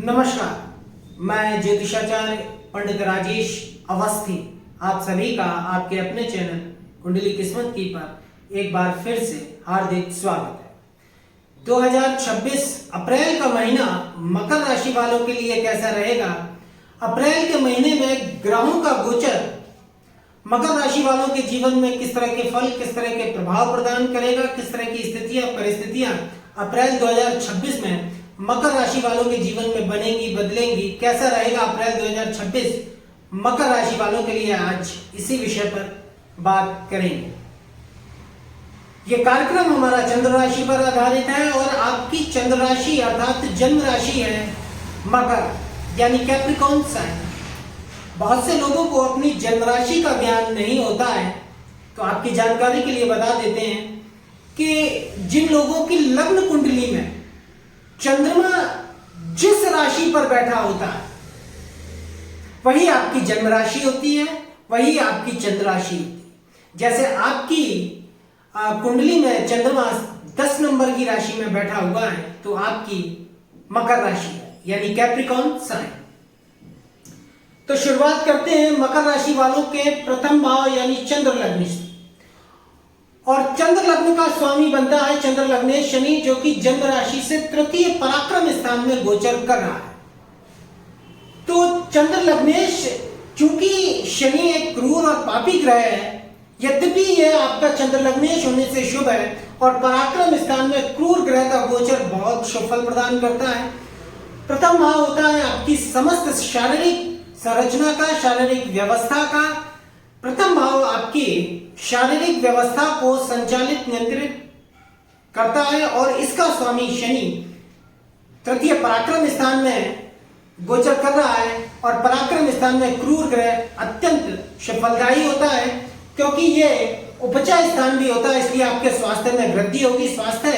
नमस्कार, मैं ज्योतिषाचार्य पंडित राजेश अवस्थी आप सभी का आपके अपने चैनल कुंडली किस्मत की पर एक बार फिर से हार्दिक स्वागत है। 2026 अप्रैल का महीना मकर राशि वालों के लिए कैसा रहेगा? अप्रैल के महीने में ग्रहों का गोचर मकर राशि वालों के जीवन में किस तरह के फल, किस तरह के प्रभाव प्रदान करेगा, किस तरह की स्थितियां परिस्थितियां अप्रैल 2026 में मकर राशि वालों के जीवन में बनेगी, बदलेंगी, कैसा रहेगा अप्रैल 2026 मकर राशि वालों के लिए, आज इसी विषय पर बात करेंगे। यह कार्यक्रम हमारा चंद्र राशि पर आधारित है और आपकी चंद्र राशि अर्थात जन्म राशि है मकर यानी कैप्रिकॉर्न साइन। बहुत से लोगों को अपनी जन्म राशि का ज्ञान नहीं होता है, तो आपकी जानकारी के लिए बता देते हैं कि जिन लोगों की लग्न कुंडली में चंद्रमा जिस राशि पर बैठा होता है वही आपकी जन्म राशि होती है, वही आपकी चंद्र राशि होती है। जैसे आपकी कुंडली में चंद्रमा 10 नंबर की राशि में बैठा हुआ है तो आपकी मकर राशि है यानी कैप्रिकॉर्न साइन। तो शुरुआत करते हैं मकर राशि वालों के प्रथम भाव यानी चंद्र लग्न से। और चंद्र लग्न का स्वामी बनता है चंद्र लग्नेश शनि, जो कि जन्म राशि से तृतीय पराक्रम स्थान में गोचर कर रहा है। तो चंद्र लग्नेश, चूंकि शनि एक क्रूर और पापी ग्रह है, यद्यपि यह आपका चंद्र लग्नेश होने से शुभ है और पराक्रम स्थान में क्रूर ग्रह का गोचर बहुत शुभ फल प्रदान करता है। प्रथम भाव होता है आपकी समस्त शारीरिक संरचना का, शारीरिक व्यवस्था का। प्रथम भाव आपकी शारीरिक व्यवस्था को संचालित, नियंत्रित करता है और इसका स्वामी शनि तृतीय पराक्रम स्थान में गोचर कर रहा है। और पराक्रम स्थान में क्रूर ग्रह अत्यंत फलदायी होता है क्योंकि यह उपचय स्थान भी होता है, इसलिए आपके स्वास्थ्य में वृद्धि होगी। स्वास्थ्य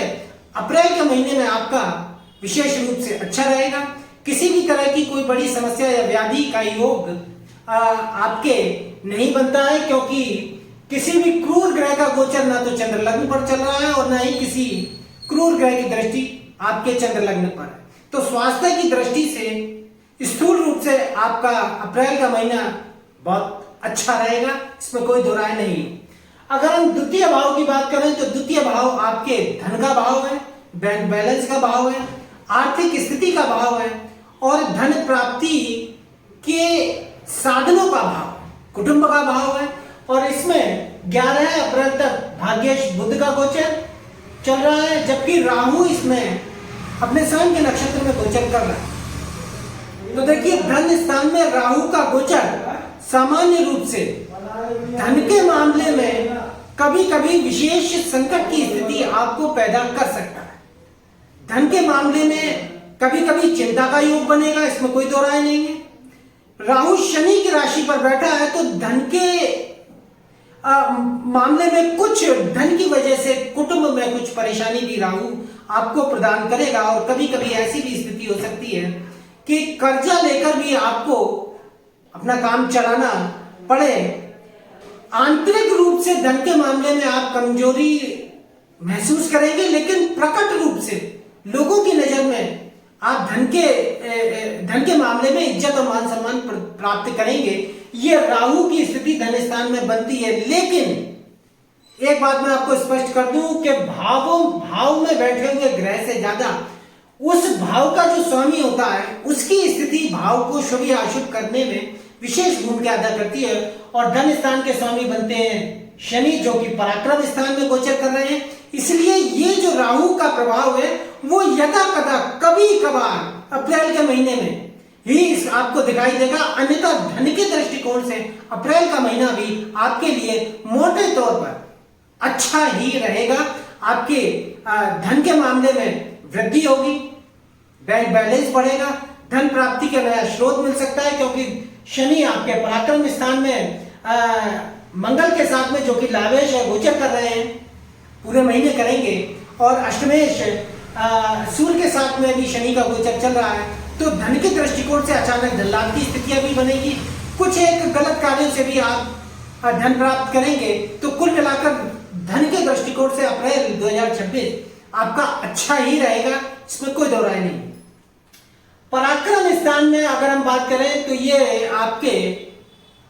अप्रैल के महीने में आपका विशेष रूप से अच्छा रहेगा। किसी भी तरह की कोई बड़ी समस्या या व्याधि का योग आपके नहीं बनता है, क्योंकि किसी भी क्रूर ग्रह का गोचर ना तो चंद्र लग्न पर चल रहा है और ना ही किसी क्रूर ग्रह की दृष्टि आपके चंद्र लग्न पर है। तो स्वास्थ्य की दृष्टि से स्थूल रूप से आपका अप्रैल का महीना बहुत अच्छा रहेगा, इसमें कोई दो राय नहीं। अगर हम द्वितीय भाव की बात करें तो द्वितीय भाव आपके धन का भाव है, बैंक बैलेंस का भाव है, आर्थिक स्थिति का भाव है और धन प्राप्ति के साधनों का भाव, कुटुंब का भाव है। और इसमें 11 अप्रैल तक भाग्येश बुध का गोचर चल रहा है, जबकि राहु इसमें अपने स्वयं के नक्षत्र में गोचर कर रहा है। तो देखिए, धन स्थान में राहु का गोचर सामान्य रूप से धन के मामले में कभी कभी विशेष संकट की स्थिति आपको पैदा कर सकता है। धन के मामले में कभी कभी चिंता का योग बनेगा, इसमें कोई दो राय नहीं है। राहु शनि की राशि पर बैठा है तो धन के मामले में कुछ धन की वजह से कुटुंब में कुछ परेशानी भी राहु आपको प्रदान करेगा। और कभी कभी ऐसी भी स्थिति हो सकती है कि कर्जा लेकर भी आपको अपना काम चलाना पड़े। आंतरिक रूप से धन के मामले में आप कमजोरी महसूस करेंगे, लेकिन प्रकट रूप से लोगों की नजर में आप धन के मामले में इज्जत और मान सम्मान प्राप्त करेंगे। ये राहु की स्थिति धन स्थान में बनती है। लेकिन एक बात मैं आपको स्पष्ट कर दूं कि भाव में बैठे हुए ग्रह से ज्यादा उस भाव का जो स्वामी होता है उसकी स्थिति भाव को शुभ या अशुभ करने में विशेष भूमिका अदा करती है। और धन स्थान के स्वामी बनते हैं शनि, जो कि पराक्रम स्थान में गोचर कर रहे हैं। इसलिए ये जो राहु का प्रभाव है वो यदा कदा कभी कभार अप्रैल के महीने में ही आपको दिखाई देगा, अन्यथा धन के दृष्टिकोण से अप्रैल का महीना भी आपके लिए मोटे तौर पर अच्छा ही रहेगा। आपके धन के मामले में वृद्धि होगी, बैंक बैलेंस बढ़ेगा, धन प्राप्ति का नया स्रोत मिल सकता है, क्योंकि शनि आपके पराक्रम स्थान में मंगल के साथ में जो कि लाभेश और गोचर कर रहे हैं, पूरे महीने करेंगे। और अष्टमेश सूर्य के साथ में भी शनि का गोचर चल रहा है, तो धन के दृष्टिकोण से अचानक धन लाभ की स्थितियां भी बनेगी। कुछ एक गलत कार्यों से भी आप धन प्राप्त करेंगे। तो कुल मिलाकर धन के दृष्टिकोण से अप्रैल 2026 आपका अच्छा ही रहेगा, इसमें कोई दो राय नहीं। पराक्रम स्थान में अगर हम बात करें तो ये आपके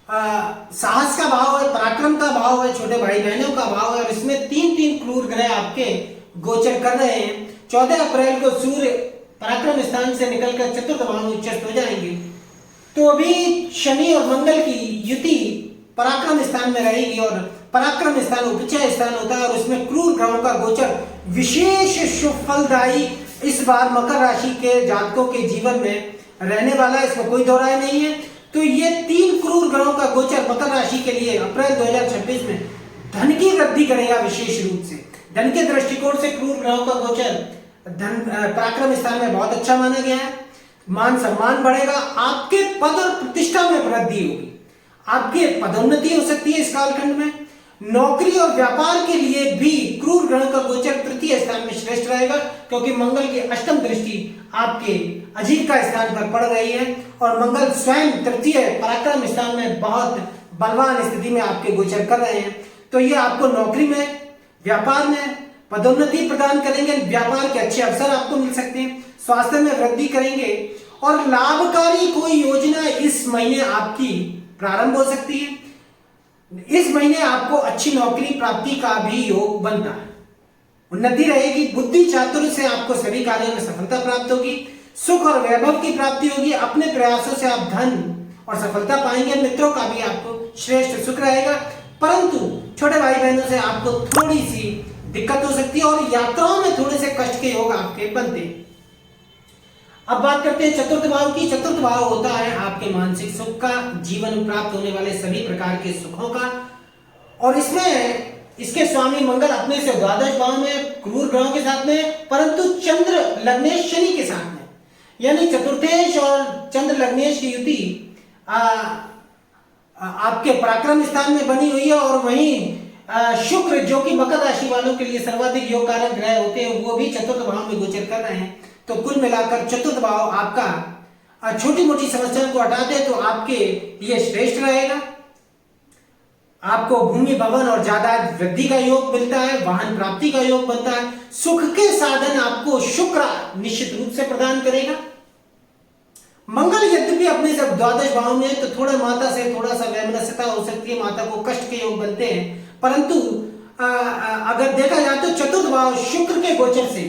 साहस का भाव है, पराक्रम का भाव है, छोटे भाई बहनों का भाव है, और इसमें तीन तीन क्रूर ग्रह आपके गोचर कर रहे हैं। 14 अप्रैल को सूर्य पराक्रम स्थान से निकलकर चतुर्थ भाव में उच्चस्थ हो जाएंगे। तो अभी शनि और मंगल की युति पराक्रम स्थान में रहेगी, और पराक्रम स्थान उपचय स्थान होता है, और उसमें क्रूर ग्रहों का गोचर विशेष शुभ फलदायी इस बार मकर राशि के जातकों के जीवन में रहने वाला है, इसमें कोई दो राय नहीं है। तो ये तीन क्रूर ग्रहों का गोचर मकर राशि के लिए अप्रैल 2026 में धन की वृद्धि करेगा। विशेष रूप से धन के दृष्टिकोण से क्रूर ग्रहों का गोचर धन पराक्रम स्थान में बहुत अच्छा माना गया है। मान सम्मान बढ़ेगा, आपके पद और प्रतिष्ठा में वृद्धि होगी, आपकी पदोन्नति हो सकती है इस कालखंड में। नौकरी और व्यापार के लिए भी क्रूर ग्रह का गोचर तृतीय स्थान में श्रेष्ठ रहेगा, क्योंकि मंगल की अष्टम दृष्टि आपके अजीविका स्थान पर पड़ रही है, और मंगल स्वयं तृतीय पराक्रम स्थान में बहुत बलवान स्थिति में आपके गोचर कर रहे हैं। तो ये आपको नौकरी में, व्यापार में पदोन्नति प्रदान करेंगे, व्यापार के अच्छे अवसर आपको मिल सकते हैं, स्वास्थ्य में वृद्धि करेंगे, और लाभकारी कोई योजना इस महीने आपकी प्रारंभ हो सकती है। इस महीने आपको अच्छी नौकरी प्राप्ति का भी योग बनता है। उन्नति रहेगी, बुद्धि चातुर्य से आपको सभी कार्यों में सफलता प्राप्त होगी, सुख और वैभव की प्राप्ति होगी, अपने प्रयासों से आप धन और सफलता पाएंगे, मित्रों का भी आपको श्रेष्ठ सुख रहेगा। परंतु छोटे भाई बहनों से आपको थोड़ी सी दिक्कत हो सकती है, और यात्राओं में थोड़े से कष्ट के योग आपके बनते हैं। अब बात करते हैं चतुर्थ भाव की। चतुर्थ भाव होता है आपके मानसिक सुख का, जीवन में प्राप्त होने वाले सभी प्रकार के सुखों का, और इसमें इसके स्वामी मंगल अपने से द्वादश भाव में क्रूर ग्रहों के साथ में, परंतु चंद्र लग्नेश शनि के साथ में, यानी चतुर्थेश और चंद्र लग्नेश की युति आपके पराक्रम स्थान में बनी हुई है, और वहीं शुक्र जो कि मकर राशि वालों के लिए सर्वाधिक योग कारक ग्रह होते हैं, वो भी चतुर्थ भाव में गोचर कर रहे हैं। तो कुल मिलाकर चतुर्थ भाव आपका छोटी मोटी समस्याओं को हटाते तो आपके लिए श्रेष्ठ रहेगा। आपको भूमि भवन और जायदाद वृद्धि का योग मिलता है, वाहन प्राप्ति का योग बनता है, सुख के साधन आपको शुक्र निश्चित रूप से प्रदान करेगा। मंगल यद्यपि अपने जब द्वादश भाव में तो थोड़ा माता से थोड़ा सा वैमनस्यता हो सकती है, माता को कष्ट के योग बनते हैं, परंतु अगर देखा जाए तो चतुर्थ भाव शुक्र के गोचर से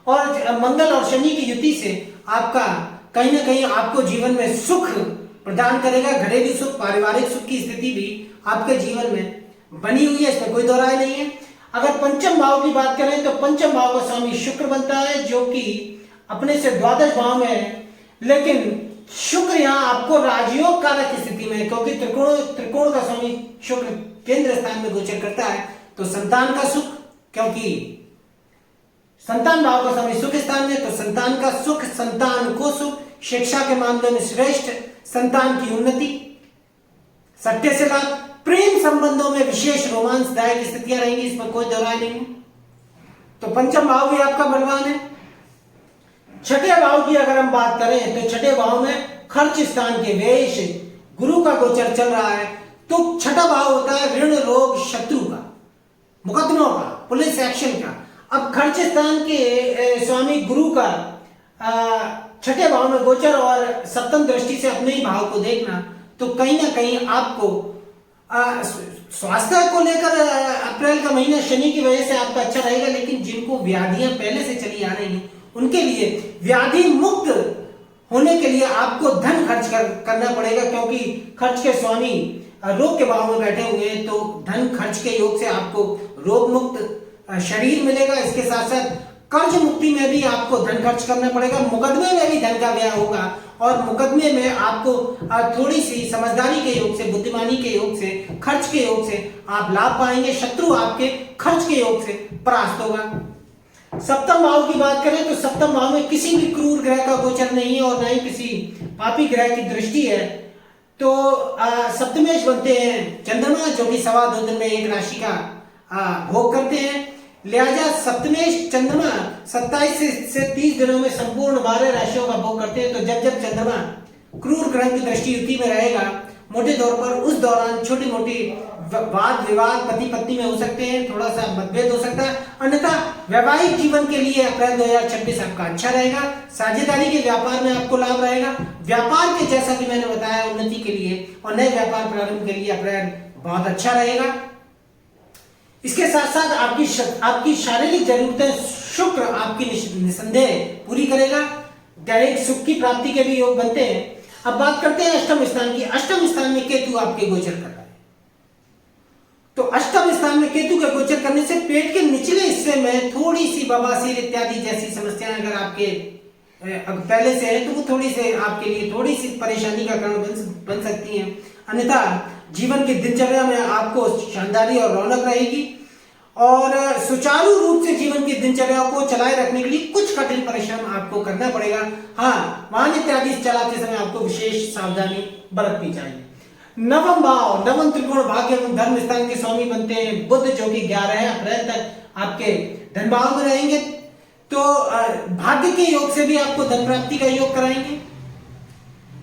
और मंगल और शनि की युति से आपका कहीं ना कहीं आपको जीवन में सुख प्रदान करेगा। घरेलू सुख, पारिवारिक सुख की स्थिति भी आपके जीवन में बनी हुई है, इसमें कोई दो राय नहीं है। अगर पंचम भाव की बात करें तो पंचम भाव का स्वामी शुक्र बनता है, जो कि अपने से द्वादश भाव में है, लेकिन शुक्र यहाँ आपको राजयोग कारक की स्थिति में, क्योंकि त्रिकोण का स्वामी शुक्र केंद्र स्थान में गोचर करता है, तो संतान का सुख, क्योंकि संतान भाव का स्वामी सुख स्थान में, तो संतान का सुख, संतान को सुख, शिक्षा के मामले में श्रेष्ठ, संतान की उन्नति, सत्य से लाभ, प्रेम संबंधों में विशेष रोमांसदायक स्थितियां रहेंगी, इसमें कोई दो राय नहीं है। तो पंचम भाव भी आपका बलवान है। छठे भाव की अगर हम बात करें तो छठे भाव में खर्च स्थान के वेश गुरु का गोचर चल रहा है, तो छठा भाव होता है ऋण, रोग, शत्रु का, मुकदमों का, पुलिस एक्शन का। अब खर्च स्थान के स्वामी गुरु का छठे भाव में गोचर और सप्तम दृष्टि से अपने ही भाव को देखना, तो कहीं ना कहीं आपको स्वास्थ्य को लेकर अप्रैल का महीना शनि की वजह से आपका अच्छा रहेगा, लेकिन जिनको व्याधियां पहले से चली आ रही हैं उनके लिए व्याधि मुक्त होने के लिए आपको धन खर्च करना पड़ेगा, क्योंकि खर्च के स्वामी रोग के भाव में बैठे हुए हैं, तो धन खर्च के योग से आपको रोग मुक्त शरीर मिलेगा। इसके साथ साथ कर्ज मुक्ति में भी आपको धन खर्च करना पड़ेगा, मुकदमे में भी धन का व्यय होगा, और मुकदमे में आपको थोड़ी सी समझदारी के योग से, बुद्धिमानी के योग से, खर्च के योग से आप लाभ पाएंगे, शत्रु आपके खर्च के योग से परास्त होगा। सप्तम भाव की बात करें तो सप्तम भाव में किसी भी क्रूर ग्रह का गोचर नहीं है और न ही किसी पापी ग्रह की दृष्टि है, तो सप्तमेश बनते हैं चंद्रमा, जो कि 2.25 दिन में एक राशि का भोग करते हैं। लिहाजा सप्तमेश चंद्रमा 27 से 30 दिनों में संपूर्ण 12 राशियों का भोग करते हैं। तो जब जब चंद्रमा क्रूर ग्रह की दृष्टि युति में रहेगा, मोटे तौर पर उस दौरान छोटी मोटी वाद विवाद पति पत्नी में हो सकते हैं, थोड़ा सा मतभेद हो सकता है। अन्यथा वैवाहिक जीवन के लिए अप्रैल 2026 आपका अच्छा रहेगा। साझेदारी के व्यापार में आपको लाभ रहेगा। व्यापार के जैसा कि मैंने बताया उन्नति के लिए और नए व्यापार प्रारंभ के लिए अप्रैल बहुत अच्छा रहेगा। इसके साथ साथ आपकी शारीरिक जरूरतें शुक्र आपकी निसंदेह पूरी करेगा। दैहिक सुख की प्राप्ति के भी योग बनते हैं। अब बात करते हैं अष्टम स्थान की। अष्टम स्थान में केतु आपके गोचर कर रहा है, तो अष्टम स्थान में केतु के गोचर करने से पेट के निचले हिस्से में थोड़ी सी बवासीर इत्यादि जैसी समस्याएं अगर आपके पहले से है तो वो थोड़ी से आपके लिए थोड़ी सी परेशानी का कारण बन सकती हैं। अन्यथा जीवन की दिनचर्या में आपको शानदारी और रौनक रहेगी और सुचारू रूप से जीवन की दिनचर्या को चलाए रखने के लिए कुछ कठिन परिश्रम आपको करना पड़ेगा। हाँ, वाहन इत्यादि चलाते समय आपको विशेष सावधानी बरतनी चाहिए। नवम भाव, नवम त्रिकोण भाग्य एवं धर्म स्थान के स्वामी बनते हैं बुध, जो कि 11 अप्रैल तक आपके धन भाव में रहेंगे। तो भाग्य के योग से भी आपको धन प्राप्ति का योग कराएंगे।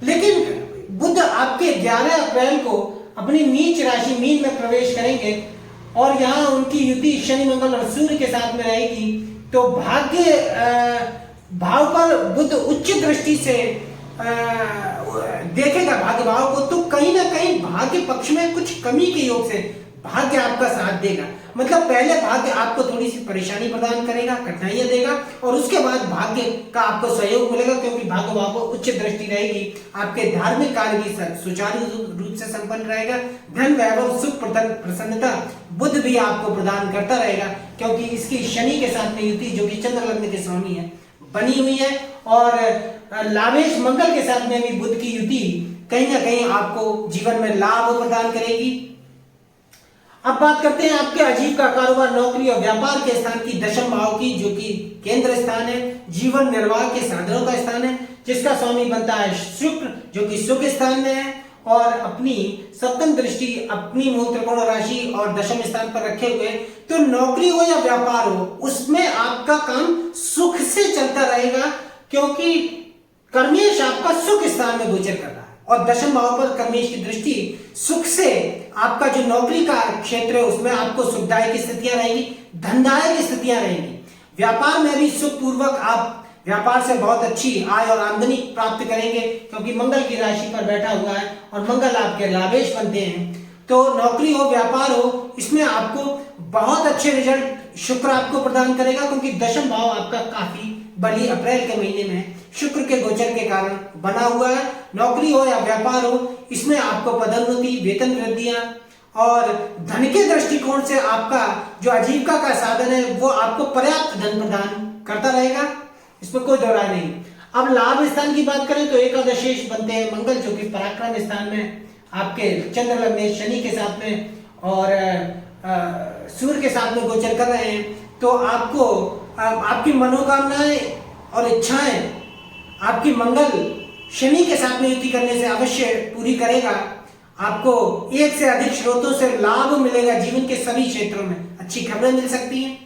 लेकिन बुध आपके 11 अप्रैल को अपनी नीच राशि मीन में प्रवेश करेंगे और यहाँ उनकी युति शनि मंगल और सूर्य के साथ में रहेगी। तो भाग्य भाव पर बुध उच्च दृष्टि से देखेगा भाग्य भाव को, तो कहीं ना कहीं भाग्य पक्ष में कुछ कमी के योग से भाग्य आपका साथ देगा। मतलब पहले भाग्य आपको थोड़ी सी परेशानी प्रदान करेगा, कठिनाइयां देगा और उसके बाद भाग्य का आपको सहयोग मिलेगा, क्योंकि भाग्य भाव को उच्च दृष्टि रहेगी। आपके धार्मिक कार्य भी सुचारू रूप से संपन्न रहेगा। धन वैभव सुख प्रसन्नता बुध भी आपको प्रदान करता रहेगा, क्योंकि इसकी शनि के साथ में युति, जो कि चंद्र लग्न के स्वामी है, बनी हुई है और लाभेश मंगल के साथ में भी बुध की युति कहीं ना कहीं आपको जीवन में लाभ प्रदान करेगी। अब बात करते हैं आपके आजीविका, कारोबार, नौकरी और व्यापार के स्थान की, दशम भाव की, जो कि केंद्र स्थान है, जीवन निर्वाह के साधनों का स्थान है, जिसका स्वामी बनता है शुक्र, जो कि सुख स्थान में है और अपनी सप्तम दृष्टि अपनी मूल त्रिकोण राशि और दशम स्थान पर रखे हुए। तो नौकरी हो या व्यापार हो, उसमें आपका काम सुख से चलता रहेगा, क्योंकि कर्मेश आपका सुख स्थान में गोचर कर रहा है और दशम भाव पर कर्मेश की दृष्टि सुख से आपका जो नौकरी का क्षेत्र है उसमें आपको सुखदायक स्थितियां रहेंगी, धनदायक स्थितियां रहेंगी। व्यापार में भी सुख पूर्वक आप व्यापार से बहुत अच्छी आय और आमदनी प्राप्त करेंगे, क्योंकि मंगल की राशि पर बैठा हुआ है और मंगल आपके लाभेश बनते हैं। तो नौकरी हो व्यापार हो, इसमें आपको बहुत अच्छे रिजल्ट शुक्र आपको प्रदान करेगा, क्योंकि दशम भाव आपका काफी बड़ी अप्रैल के महीने में शुक्र के गोचर के कारण बना हुआ है। नौकरी हो या व्यापार हो, इसमें आपको पदोन्नति, वेतन वृद्धियां और धन के दृष्टिकोण से आपका जो आजीविका का साधन है वो आपको पर्याप्त धन प्रदान करता रहेगा, इसमें कोई दो राय नहीं। अब लाभ स्थान की बात करें तो एकादशेश बनते हैं मंगल, जो कि पराक्रम स्थान में आपके चंद्र लग्न शनि के साथ में और सूर्य के साथ में गोचर कर रहे हैं। तो आपको आपकी मनोकामनाएं और इच्छाएं आपकी मंगल शनि के साथ में युति करने से अवश्य पूरी करेगा। आपको एक से अधिक स्रोतों से लाभ मिलेगा, जीवन के सभी क्षेत्रों में अच्छी खबरें मिल सकती हैं।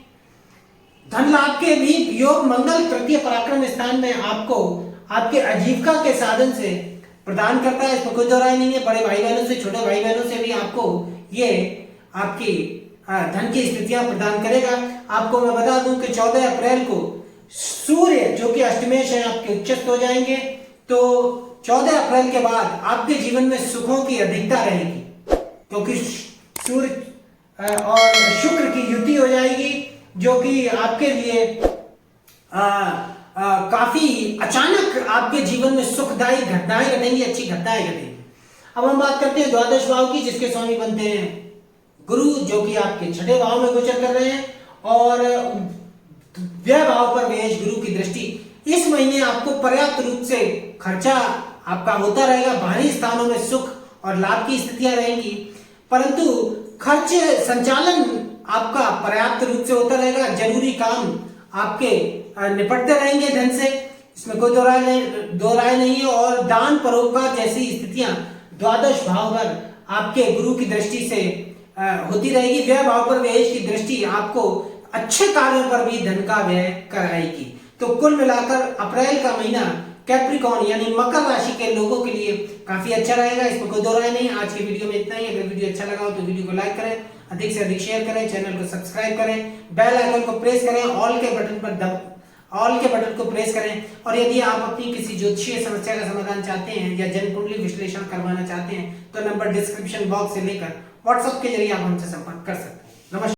धन लाभ के भी योग मंगल तृतीय पराक्रम स्थान में आपको आपके आजीविका के साधन से प्रदान करता है, इसमें कोई दो राय नहीं है। बड़े भाई बहनों से, छोटे भाई बहनों से भी आपको ये आपकी धन की स्थितियां प्रदान करेगा। आपको मैं बता दूं कि 14 अप्रैल को सूर्य, जो कि अष्टमेश है, आपके उच्चस्थ हो जाएंगे। तो 14 अप्रैल के बाद आपके जीवन में सुखों की अधिकता रहेगी, क्योंकि सूर्य और शुक्र की युति हो जाएगी, जो कि आपके लिए काफी अचानक आपके जीवन में सुखदायी घटनाएं घटेंगी, अच्छी घटनाएं घटेंगी। अब हम बात करते हैं द्वादश भाव की, जिसके स्वामी बनते हैं गुरु, जो कि आपके छठे भाव में गोचर कर रहे हैं और व्यय भाव पर विशेष गुरु की दृष्टि। इस महीने आपको पर्याप्त रूप से खर्चा आपका होता रहेगा, बाहरी स्थानों में सुख और लाभ की स्थितियां रहेंगी, परंतु खर्च संचालन आपका पर्याप्त रूप से होता रहेगा। जरूरी काम आपके निपटते रहेंगे धन से, इसमें कोई दो राय नहीं है। और दान परोपकार जैसी स्थितियां द्वादश भाव पर आपके गुरु की दृष्टि से होती रहेगी। व्यय भाव पर व्यय की दृष्टि आपको अच्छे कार्यों पर भी धन का व्यय कराएगी। तो कुल मिलाकर अप्रैल का महीना कैप्रिकॉन यानी मकर राशि के लोगों के लिए काफी अच्छा रहेगा, इसमें कोई दो राय नहीं। आज की वीडियो में इतना ही। अगर वीडियो अच्छा लगा हो तो वीडियो को लाइक करें, अधिक से अधिक शेयर करें, चैनल को सब्सक्राइब करें, बेल आइकन को प्रेस करें, ऑल के बटन को प्रेस करें। और यदि आप अपनी किसी ज्योतिषीय समस्या का समाधान चाहते हैं या जन्म कुंडली विश्लेषण करवाना चाहते हैं तो नंबर डिस्क्रिप्शन बॉक्स से लेकर व्हाट्सएप के जरिए आप हमसे संपर्क कर सकते हैं। नमस्कार।